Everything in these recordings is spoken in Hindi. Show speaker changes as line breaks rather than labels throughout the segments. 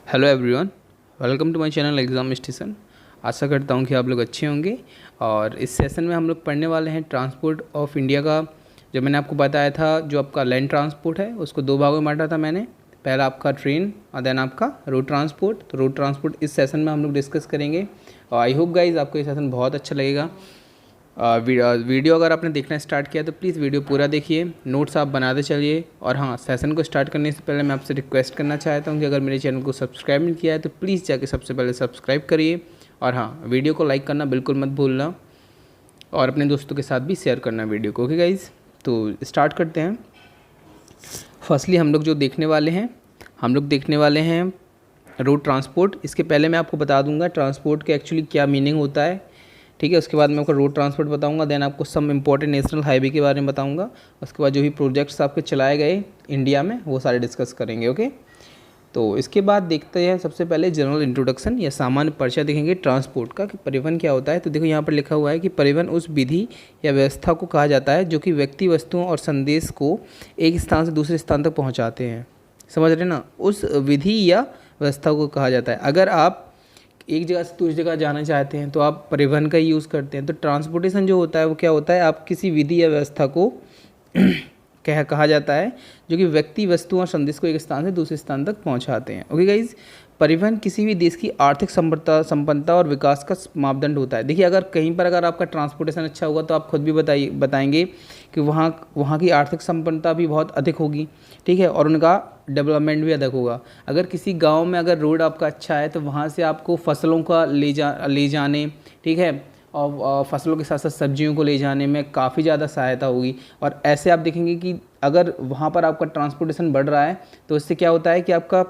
Hello everyone, welcome to my channel exam station. आशा करता हूँ कि आप लोग अच्छे होंगे। और इस सेशन में हम लोग पढ़ने वाले हैं ट्रांसपोर्ट ऑफ इंडिया का। जो मैंने आपको बताया था, जो आपका लैंड ट्रांसपोर्ट है उसको दो भागों में बांटा था मैंने। पहला आपका ट्रेन और देन आपका रोड ट्रांसपोर्ट। तो रोड ट्रांसपोर्ट इस सेशन में हम लोग डिस्कस करेंगे और आई होप गाइज आपको ये सेशन बहुत अच्छा लगेगा। वीडियो अगर आपने देखना स्टार्ट किया तो प्लीज़ वीडियो पूरा देखिए, नोट्स आप बनाते चलिए। और हाँ, सेशन को स्टार्ट करने से पहले मैं आपसे रिक्वेस्ट करना चाहता हूँ कि अगर मेरे चैनल को सब्सक्राइब नहीं किया है तो प्लीज़ जाके सबसे पहले सब्सक्राइब करिए। और हाँ, वीडियो को लाइक करना बिल्कुल मत भूलना और अपने दोस्तों के साथ भी शेयर करना वीडियो को। ओके गाइज़, तो स्टार्ट करते हैं। फर्स्टली हम लोग देखने वाले हैं रोड ट्रांसपोर्ट। इसके पहले मैं आपको बता दूंगा ट्रांसपोर्ट के एक्चुअली क्या मीनिंग होता है, ठीक है। उसके बाद मैं आपको रोड ट्रांसपोर्ट बताऊंगा, देन आपको सम इंपॉर्टेंट नेशनल हाईवे के बारे में बताऊंगा। उसके बाद जो भी प्रोजेक्ट्स आपके चलाए गए इंडिया में वो सारे डिस्कस करेंगे। ओके, तो इसके बाद देखते हैं सबसे पहले जनरल इंट्रोडक्शन या सामान्य परिचय देखेंगे ट्रांसपोर्ट का कि परिवहन क्या होता है। तो देखो यहाँ पर लिखा हुआ है कि परिवहन उस विधि या व्यवस्था को कहा जाता है जो कि व्यक्ति, वस्तुओं और संदेश को एक स्थान से दूसरे स्थान तक पहुँचाते हैं। समझ रहे ना, उस विधि या व्यवस्था को कहा जाता है। अगर आप एक जगह से दूसरी जगह जाना चाहते हैं तो आप परिवहन का ही यूज़ करते हैं। तो ट्रांसपोर्टेशन जो होता है वो क्या होता है, आप किसी विधि या व्यवस्था को कहा जाता है जो कि व्यक्ति, वस्तु और संदेश को एक स्थान से दूसरे स्थान तक पहुंचाते हैं। ओके गाइज, परिवहन किसी भी देश की आर्थिक संपन्नता और विकास का मापदंड होता है। देखिए, अगर आपका ट्रांसपोर्टेशन अच्छा होगा तो आप खुद भी बताएंगे कि वहाँ की आर्थिक संपन्नता भी बहुत अधिक होगी, ठीक है, और उनका डेवलपमेंट भी अधिक होगा। अगर किसी गांव में अगर रोड आपका अच्छा है तो वहाँ से आपको फसलों का ले जाने, ठीक है, और फसलों के साथ साथ सब्जियों को ले जाने में काफ़ी ज़्यादा सहायता होगी। और ऐसे आप देखेंगे कि अगर वहाँ पर आपका ट्रांसपोर्टेशन बढ़ रहा है तो इससे क्या होता है कि आपका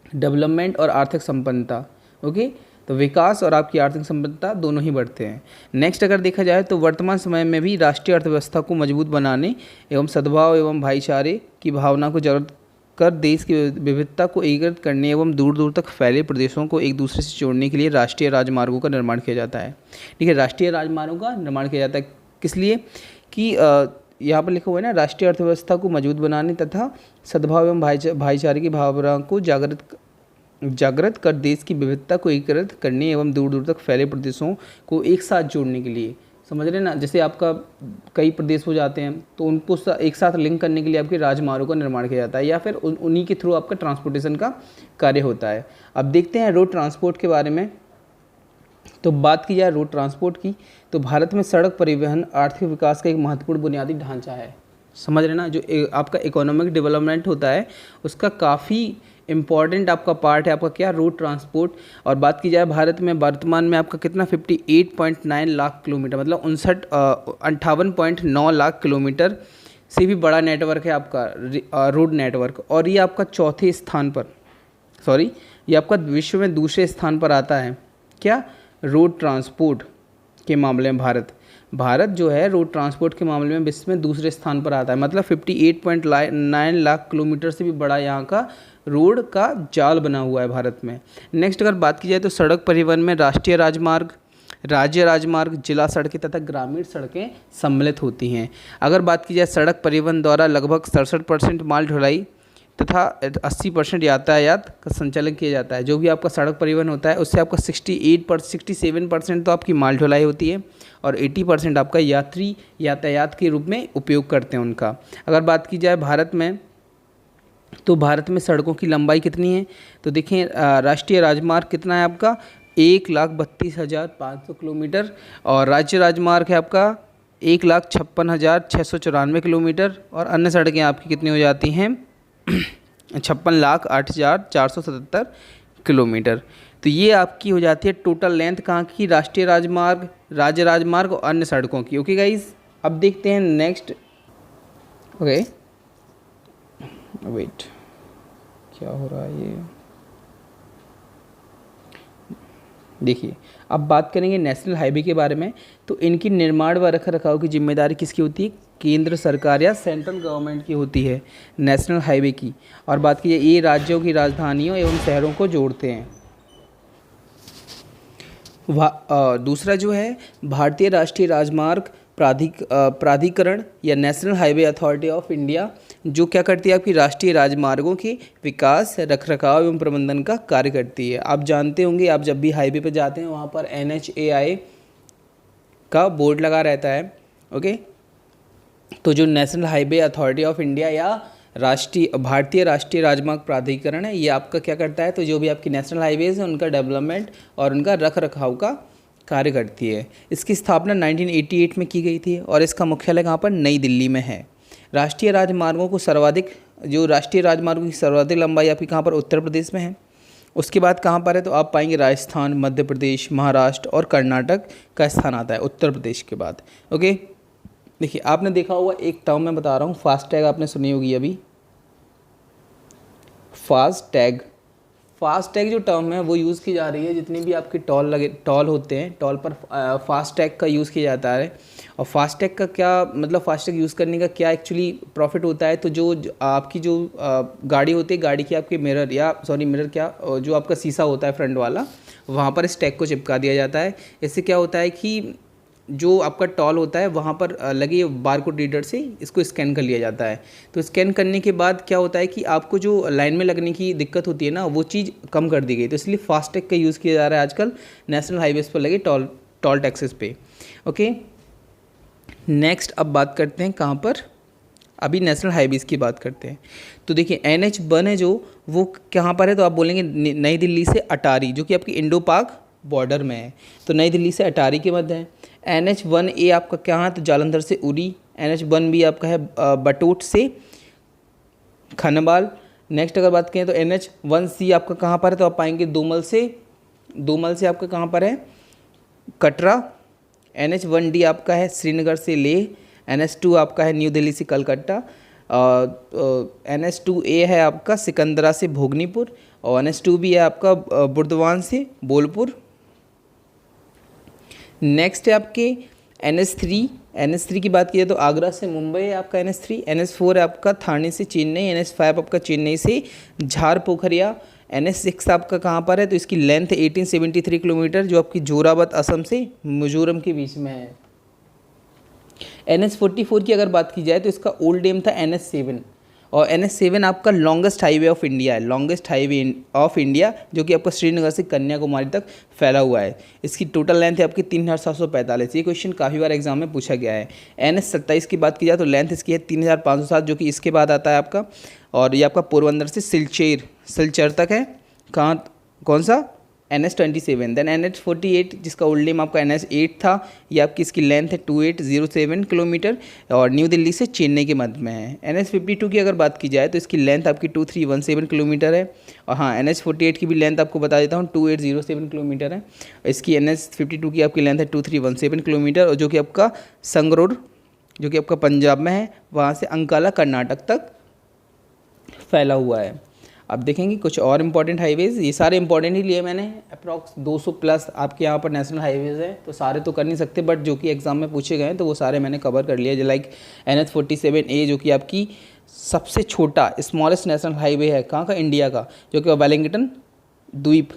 डेवलपमेंट और आर्थिक संपन्नता, ओके, तो विकास और आपकी आर्थिक संपन्नता दोनों ही बढ़ते हैं। नेक्स्ट अगर देखा जाए तो वर्तमान समय में भी राष्ट्रीय अर्थव्यवस्था को मजबूत बनाने एवं सद्भाव एवं भाईचारे की भावना को जरूरत कर देश की विविधता को एकीकृत करने एवं दूर दूर तक फैले प्रदेशों को एक दूसरे से जोड़ने के लिए राष्ट्रीय राजमार्गों का निर्माण किया जाता है। ठीक है, राष्ट्रीय राजमार्गों का निर्माण किया जाता है किस लिए कि यहाँ पर लिखा हुआ है ना, राष्ट्रीय अर्थव्यवस्था को मजबूत बनाने तथा सद्भाव एवं भाईचारे की भावना को जागृत कर देश की विविधता को एकीकृत करने एवं दूर दूर तक फैले प्रदेशों को एक साथ जोड़ने के लिए। समझ रहे ना, जैसे आपका कई प्रदेश हो जाते हैं तो उनको एक साथ लिंक करने के लिए आपके राजमार्गों का निर्माण किया जाता है या फिर उन्हीं के थ्रू आपका ट्रांसपोर्टेशन का कार्य होता है। अब देखते हैं रोड ट्रांसपोर्ट के बारे में। तो बात की जाए रोड ट्रांसपोर्ट की तो भारत में सड़क परिवहन आर्थिक विकास का एक महत्वपूर्ण बुनियादी ढांचा है। समझ रहे ना, जो आपका इकोनॉमिक डेवलपमेंट होता है उसका काफ़ी इम्पॉर्टेंट आपका पार्ट है आपका क्या, रोड ट्रांसपोर्ट। और बात की जाए भारत में वर्तमान में आपका कितना 58.9 लाख किलोमीटर, मतलब 58.9 लाख किलोमीटर से भी बड़ा नेटवर्क है आपका रोड नेटवर्क। और ये आपका चौथे स्थान पर, ये आपका विश्व में दूसरे स्थान पर आता है क्या, रोड ट्रांसपोर्ट के मामले में। भारत जो है रोड ट्रांसपोर्ट के मामले में विश्व में दूसरे स्थान पर आता है। मतलब 58.9 लाख किलोमीटर से भी बड़ा यहाँ का रोड का जाल बना हुआ है भारत में। नेक्स्ट अगर बात की जाए तो सड़क परिवहन में राष्ट्रीय राजमार्ग, राज्य राजमार्ग, जिला सड़कें तथा ग्रामीण सड़कें सम्मिलित होती हैं। अगर बात की जाए सड़क परिवहन द्वारा लगभग 67% माल ढुलाई तथा 80% यातायात का संचालन किया जाता है। जो भी आपका सड़क परिवहन होता है उससे आपका 67% तो आपकी माल ढुलाई होती है और 80% आपका यात्री यातायात के रूप में उपयोग करते हैं उनका। अगर बात की जाए भारत में सड़कों की लंबाई कितनी है तो देखें, राष्ट्रीय राजमार्ग कितना है आपका 1,32,500 किलोमीटर और राज्य राजमार्ग है आपका 1,56,694 किलोमीटर और अन्य सड़कें आपकी कितनी हो जाती हैं 56,08,477 किलोमीटर। तो ये आपकी हो जाती है टोटल लेंथ कहाँ की, राष्ट्रीय राजमार्ग, राज्य राजमार्ग और अन्य सड़कों की। ओके गाइज, अब देखते हैं नेक्स्ट। ओके वेट, क्या हो रहा है ये, देखिए अब बात करेंगे नेशनल हाईवे के बारे में। तो इनकी निर्माण व रखरखाव की जिम्मेदारी किसकी होती है, केंद्र सरकार या सेंट्रल गवर्नमेंट की होती है नेशनल हाईवे की। और बात कीजिए ये राज्यों की राजधानियों एवं शहरों को जोड़ते हैं। दूसरा जो है भारतीय राष्ट्रीय राजमार्ग प्राधिकरण या national highway authority of India जो क्या करती है, आपकी राष्ट्रीय राजमार्गों के विकास, रखरखाव एवं प्रबंधन का कार्य करती है। आप जानते होंगे, आप जब भी हाईवे पर जाते हैं वहाँ पर NHAI का बोर्ड लगा रहता है। ओके, तो जो national highway authority of India या भारतीय राष्ट्रीय राजमार्ग प्राधिकरण है, ये आपका क्या करता है, तो जो भी आपकी नेशनल हाईवेज है उनका डेवलपमेंट और उनका रख रखाव का कार्य करती है। इसकी स्थापना 1988 में की गई थी और इसका मुख्यालय कहाँ पर, नई दिल्ली में है। राष्ट्रीय राजमार्गों को राष्ट्रीय राजमार्गों की सर्वाधिक लंबाई आपकी कहाँ पर, उत्तर प्रदेश में है। उसके बाद कहाँ पर है, तो आप पाएंगे राजस्थान, मध्य प्रदेश, महाराष्ट्र और कर्नाटक का स्थान आता है उत्तर प्रदेश के बाद। ओके, देखिए आपने देखा होगा एक टर्म मैं बता रहा हूँ, फास्टैग आपने सुनी होगी अभी। फास्टैग जो टर्म है वो यूज़ की जा रही है, जितनी भी आपके टॉल होते हैं, टॉल पर फास्टैग का यूज़ किया जाता है। और फास्टैग का क्या मतलब, फास्टैग यूज़ करने का क्या एक्चुअली प्रॉफिट होता है, तो जो आपकी जो गाड़ी होती है, गाड़ी की आपके जो आपका शीशा होता है फ्रंट वाला, वहाँ पर इस टैग को चिपका दिया जाता है। इससे क्या होता है कि जो आपका टॉल होता है वहाँ पर लगे बारकोड रीडर से इसको स्कैन कर लिया जाता है। तो स्कैन करने के बाद क्या होता है कि आपको जो लाइन में लगने की दिक्कत होती है ना, वो चीज़ कम कर दी गई। तो इसलिए फास्टैग का यूज़ किया जा रहा है आजकल नेशनल हाईवेज़ पर लगे टॉल टैक्सेस पे। ओके, नेक्स्ट अब बात करते हैं कहाँ पर, अभी नेशनल हाईवेज़ की बात करते हैं। तो देखिए NH1 है जो, वो कहाँ पर है, तो आप बोलेंगे नई दिल्ली से अटारी, जो कि आपकी इंडो पाक बॉर्डर में है। तो नई दिल्ली से अटारी के मध्य है। NH1A आपका क्या है, तो जालंधर से उरी। NH1B आपका है बटोट से खनवाल। नेक्स्ट अगर बात करें तो NH1C आपका कहाँ पर है, तो आप पाएंगे दोमल से आपका कहाँ पर है, कटरा। NH1D आपका है श्रीनगर से लेह। NH2 आपका है न्यू दिल्ली से कलकत्ता। NH2A है आपका सिकंदरा से भोगनीपुर। और NH2B है आपका बुर्दवान से बोलपुर। नेक्स्ट है आपके NH3 की बात की जाए तो आगरा से मुंबई है आपका NH3। NH4 है आपका थाने से चेन्नई। NH5 आपका चेन्नई से झारपोखरिया। NH6 आपका कहाँ पर है, तो इसकी लेंथ 1873 किलोमीटर, जो आपकी जोराबत असम से मिजोरम के बीच में है। NH44 की अगर बात की जाए तो इसका ओल्ड नेम था NH7। और NH7 आपका लॉन्गेस्ट हाईवे ऑफ इंडिया है, जो कि आपका श्रीनगर से कन्याकुमारी तक फैला हुआ है। इसकी टोटल लेंथ है आपकी 3745। ये क्वेश्चन काफ़ी बार एग्जाम में पूछा गया है। NH27 की बात की जाए तो लेंथ इसकी है 3507, जो कि इसके बाद आता है आपका, और ये आपका पोरबंदर से सिलचर तक है। कौन सा, NH27। देन NH48 जिसका ओल्ड नेम आपका NH8 था, ये आपकी इसकी लेंथ है 2807 किलोमीटर और न्यू दिल्ली से चेन्नई के मध्य में है। NH52 की अगर बात की जाए तो इसकी लेंथ आपकी 2317 किलोमीटर है। और हाँ, NH48 की भी लेंथ आपको बता देता हूँ, 2807 किलोमीटर है। इसकी NH52 की आपकी लेंथ है 2317 किलोमीटर, और जो कि आपका संगरूर, जो कि आपका पंजाब में है, वहाँ से अंकाला कर्नाटक तक फैला हुआ है। अब देखेंगे कुछ और इम्पॉर्टेंट हाईवेज़, ये सारे इंपॉर्टेंट ही लिए मैंने, अप्रॉक्स 200 प्लस आपके यहाँ पर नेशनल हाईवेज़ हैं, तो सारे तो कर नहीं सकते, बट जो कि एग्जाम में पूछे गए हैं तो वो सारे मैंने कवर कर लिया। लाइक NH47A जो कि आपकी सबसे छोटा स्मॉलेस्ट नेशनल हाईवे है, कहाँ का, इंडिया का, जो कि वेलिंगटन द्वीप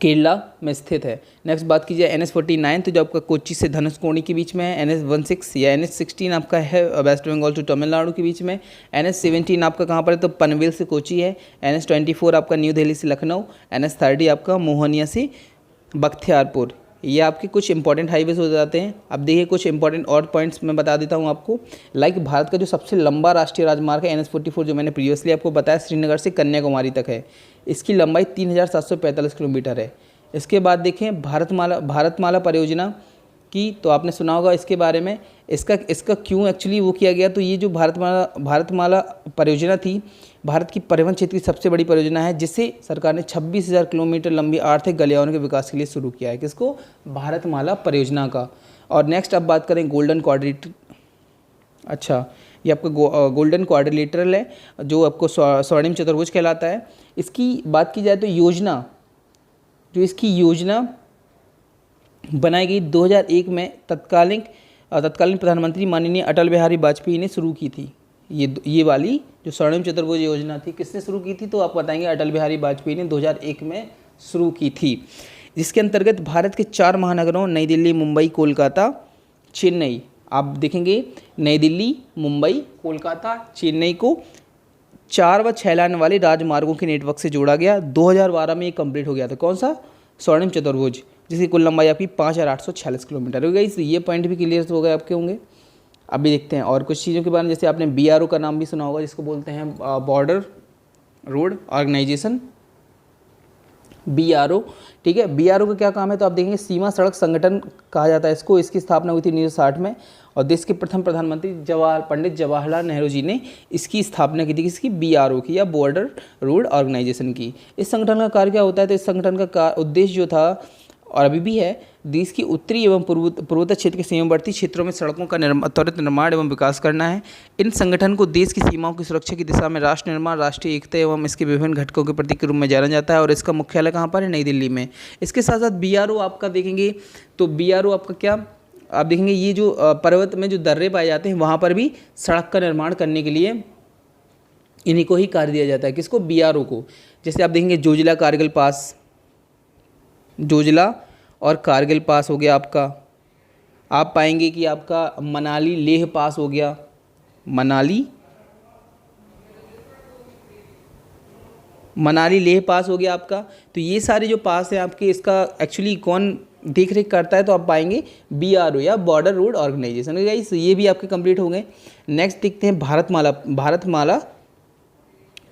केरला में स्थित है। नेक्स्ट बात की जाए NH49, तो जो आपका कोच्चि से धनुषकोडी के बीच में है। NH16 या NH16 आपका है वेस्ट बंगाल टू तमिलनाडु के बीच में। NH17 आपका कहाँ पर है, तो पनवेल से कोच्चि है। NH24 आपका न्यू दिल्ली से लखनऊ। NH30 आपका मोहनिया से बख्तियारपुर। ये आपके कुछ इंपॉर्टेंट हाईवेज हो जाते हैं। अब देखिए कुछ इंपॉर्टेंट और पॉइंट्स मैं बता देता हूँ आपको। लाइक भारत का जो सबसे लंबा राष्ट्रीय राजमार्ग है NH44, जो मैंने प्रीवियसली आपको बताया, श्रीनगर से कन्याकुमारी तक है। इसकी लंबाई 3745 किलोमीटर है। इसके बाद देखें भारतमाला परियोजना की, तो आपने सुना होगा इसके बारे में। इसका क्यों एक्चुअली वो किया गया, तो ये जो भारतमाला परियोजना थी, भारत की परिवहन क्षेत्र की सबसे बड़ी परियोजना है, जिसे सरकार ने 26,000 किलोमीटर लंबी आर्थिक गलियारों के विकास के लिए शुरू किया है। किसको, भारतमाला परियोजना का। और नेक्स्ट अब बात करें गोल्डन क्वाड्रिलेटरल। अच्छा, ये आपका गोल्डन क्वाड्रिलेटरल है, जो आपको स्वर्णिम चतुर्भुज कहलाता है। इसकी बात की जाए तो इसकी योजना बनाई गई 2001 में तत्कालीन प्रधानमंत्री माननीय अटल बिहारी वाजपेयी ने शुरू की थी। ये वाली जो स्वर्णिम चतुर्भुज योजना थी, किसने शुरू की थी, तो आप बताएंगे अटल बिहारी वाजपेयी ने 2001 में शुरू की थी। जिसके अंतर्गत भारत के 4 महानगरों नई दिल्ली, मुंबई, कोलकाता, चेन्नई, आप देखेंगे नई दिल्ली, मुंबई, कोलकाता, चेन्नई को 4 व 6 लाइन वाले राजमार्गों के नेटवर्क से जोड़ा गया। 2012 में ये कंप्लीट हो गया था। कौन सा? स्वर्णिम चतुर्भुज, जिसकी कुल लंबाई आपकी 5846 किलोमीटर हो गई। तो ये पॉइंट भी क्लियर हो गए आपके होंगे। अभी देखते हैं और कुछ चीज़ों के बारे में, जैसे आपने BRO का नाम भी सुना होगा, जिसको बोलते हैं बॉर्डर रोड ऑर्गेनाइजेशन, BRO। ठीक है, BRO का क्या काम है? तो आप देखेंगे सीमा सड़क संगठन कहा जाता है इसको। इसकी स्थापना हुई थी 1960 में और देश के प्रथम प्रधानमंत्री पंडित जवाहरलाल नेहरू जी ने इसकी स्थापना की थी। किसकी? BRO की, या बॉर्डर रोड ऑर्गेनाइजेशन की। इस संगठन का कार्य क्या होता है? तो इस संगठन का उद्देश्य जो था और अभी भी है, देश की उत्तरी एवं पूर्वोत्तर क्षेत्र के सीमावर्ती क्षेत्रों में सड़कों का त्वरित निर्माण एवं विकास करना है। इन संगठन को देश की सीमाओं की सुरक्षा की दिशा में राष्ट्र निर्माण, राष्ट्रीय एकता एवं इसके विभिन्न घटकों के प्रतीक के रूप में जाना जाता है और इसका मुख्यालय कहाँ पर है? नई दिल्ली में। इसके साथ साथ BRO आपका देखेंगे तो BRO आपका क्या, आप देखेंगे ये जो पर्वत में जो दर्रे पाए जाते हैं वहाँ पर भी सड़क का निर्माण करने के लिए इन्हीं को ही कार्य दिया जाता है। किसको? BRO को। जैसे आप देखेंगे जोजिला कारगिल पास, जोजिला और कारगिल पास हो गया आपका। आप पाएंगे कि आपका मनाली लेह पास हो गया, मनाली लेह पास हो गया आपका। तो ये सारे जो पास हैं आपके, इसका एक्चुअली कौन देख रेख करता है? तो आप पाएंगे BRO या बॉर्डर रोड ऑर्गेनाइजेशन। गाइस ये भी आपके कंप्लीट हो गए। नेक्स्ट देखते हैं भारतमाला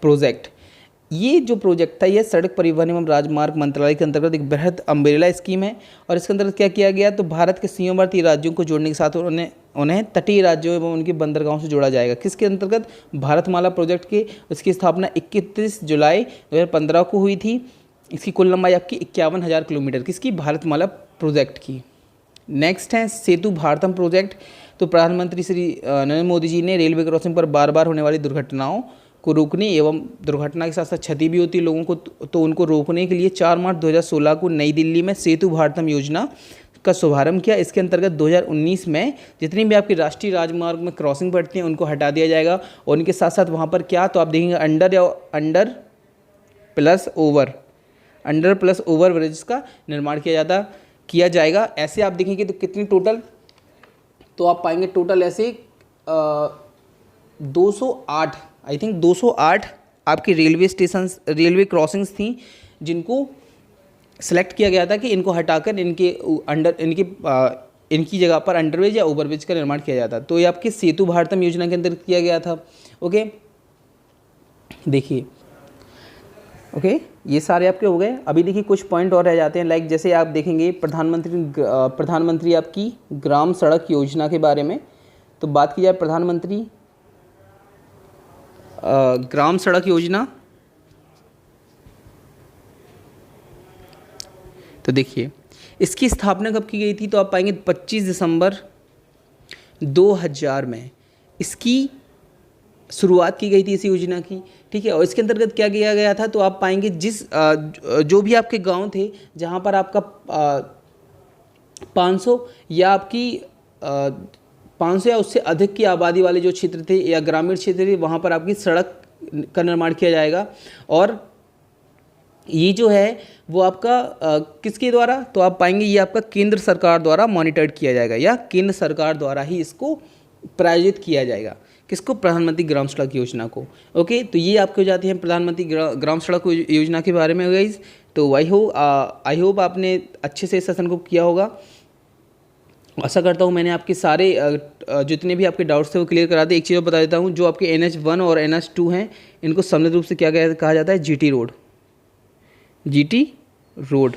प्रोजेक्ट। ये जो प्रोजेक्ट था ये सड़क परिवहन एवं राजमार्ग मंत्रालय के अंतर्गत एक बृहद अम्ब्रेला स्कीम है और इसके अंतर्गत क्या किया गया? तो भारत के सीमावर्ती राज्यों को जोड़ने के साथ उन्हें तटीय राज्यों एवं उनके बंदरगाहों से जोड़ा जाएगा। किसके अंतर्गत? भारतमाला प्रोजेक्ट के। उसकी स्थापना 31 जुलाई 2015 को हुई थी। इसकी कुल लंबाई आपकी 51,000 किलोमीटर। किसकी? भारतमाला प्रोजेक्ट की। नेक्स्ट है सेतु भारतम प्रोजेक्ट। तो प्रधानमंत्री श्री नरेंद्र मोदी जी ने रेलवे क्रॉसिंग पर बार बार होने वाली दुर्घटनाओं को रोकने एवं दुर्घटना के साथ साथ क्षति भी होती है लोगों को, तो उनको रोकने के लिए 4 मार्च 2016 को नई दिल्ली में सेतु भारतम योजना का शुभारंभ किया। इसके अंतर्गत 2019 में जितनी भी आपकी राष्ट्रीय राजमार्ग में क्रॉसिंग पड़ती हैं उनको हटा दिया जाएगा और उनके साथ साथ वहाँ पर क्या, तो आप देखेंगे अंडर प्लस ओवर ब्रिज का निर्माण किया जाएगा। ऐसे आप देखेंगे तो कितनी टोटल, तो आप पाएंगे टोटल ऐसे 208 आई थिंक 208 आपकी रेलवे क्रॉसिंग्स थी जिनको सेलेक्ट किया गया था कि इनको हटाकर इनकी जगह पर अंडरब्रिज या ओवरब्रिज का निर्माण किया जाता। तो ये आपकी सेतु भारतम योजना के अंदर किया गया था। ओके, देखिए, ओके, ये सारे आपके हो गए। अभी देखिए कुछ पॉइंट और रह जाते हैं, लाइक जैसे आप देखेंगे प्रधानमंत्री आपकी ग्राम सड़क योजना के बारे में। तो बात की जाए प्रधानमंत्री ग्राम सड़क योजना, तो देखिए इसकी स्थापना कब की गई थी? तो आप पाएंगे 25 दिसंबर 2000 में इसकी शुरुआत की गई थी इस योजना की। ठीक है, और इसके अंतर्गत क्या किया गया था? तो आप पाएंगे जो भी आपके गांव थे जहां पर आपका 500 या आपकी 500 या उससे अधिक की आबादी वाले जो क्षेत्र थे या ग्रामीण क्षेत्र थे वहाँ पर आपकी सड़क का निर्माण किया जाएगा। और ये जो है वो आपका किसके द्वारा? तो आप पाएंगे ये आपका केंद्र सरकार द्वारा मॉनिटर्ड किया जाएगा या केंद्र सरकार द्वारा ही इसको प्रायोजित किया जाएगा। किसको? प्रधानमंत्री ग्राम सड़क योजना को। ओके, तो ये आपके हो जाते हैं प्रधानमंत्री ग्राम सड़क योजना के बारे में गाइस। तो आई होप आपने अच्छे से इस सेशन को किया होगा। आशा करता हूँ मैंने आपके सारे जितने भी आपके डाउट्स थे वो क्लियर करा दिए। एक चीज़ और बता देता हूँ, जो आपके NH1 और NH2 हैं इनको सम्मिलित रूप से क्या कहा जाता है? GT रोड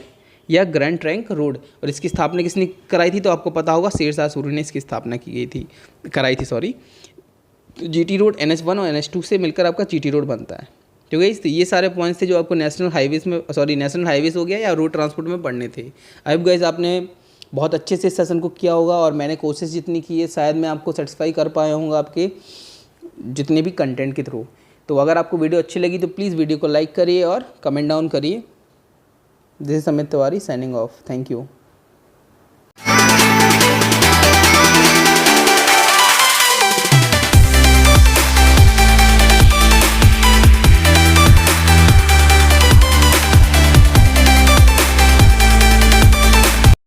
या ग्रैंड ट्रंक रोड। और इसकी स्थापना किसने कराई थी? तो आपको पता होगा शेरशाह सूरी ने इसकी स्थापना कराई थी। तो GT रोड NH1 और NH2 से मिलकर आपका GT रोड बनता है। ठीक है, तो ये सारे पॉइंट्स थे जो आपको नेशनल हाईवेज हो गया या रोड ट्रांसपोर्ट में पढ़ने थे। आई होप गाइस आपने बहुत अच्छे से इस सेशन को किया होगा और मैंने कोशिश जितनी की है शायद मैं आपको सेटिस्फाई कर पाया हूँगा आपके जितने भी कंटेंट के थ्रू। तो अगर आपको वीडियो अच्छी लगी तो प्लीज़ वीडियो को लाइक करिए और कमेंट डाउन करिए। This is Amit Tiwari signing off. Thank you.